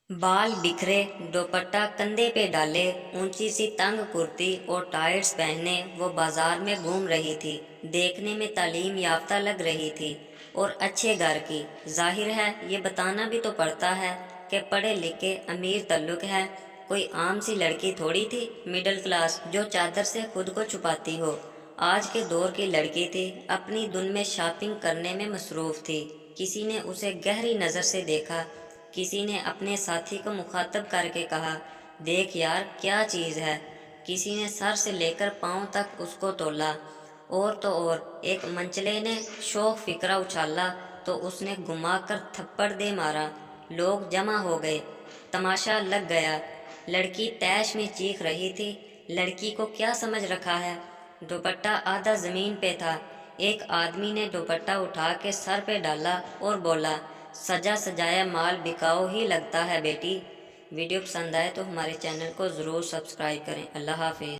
बाल बिखरे, दुपट्टा कंधे पे डाले, ऊंची सी तंग कुर्ती और टाइट्स पहने वो बाजार में घूम रही थी। देखने में तालीम याफ्ता लग रही थी और अच्छे घर की। जाहिर है ये बताना भी तो पड़ता है कि पढ़े लिखे अमीर तल्लुक है। कोई आम सी लड़की थोड़ी थी, मिडिल क्लास, जो चादर से खुद को छुपाती हो। आज के दौर की लड़की थी, अपनी धुन में शॉपिंग करने में मसरूफ़ थी। किसी ने उसे गहरी नज़र से देखा। किसी ने अपने साथी को मुखातब करके कहा, देख यार क्या चीज़ है। किसी ने सर से लेकर पाँव तक उसको तोला। और तो और एक मंचले ने शौक फिक्रा उछाला तो उसने घुमाकर थप्पड़ दे मारा। लोग जमा हो गए, तमाशा लग गया। लड़की तैश में चीख रही थी, लड़की को क्या समझ रखा है। दुपट्टा आधा ज़मीन पे था। एक आदमी ने दुपट्टा उठा के सर पे डाला और बोला, सजा सजाया माल बिकाऊ ही लगता है बेटी। वीडियो पसंद आए तो हमारे चैनल को ज़रूर सब्सक्राइब करें। अल्लाह हाफिज़।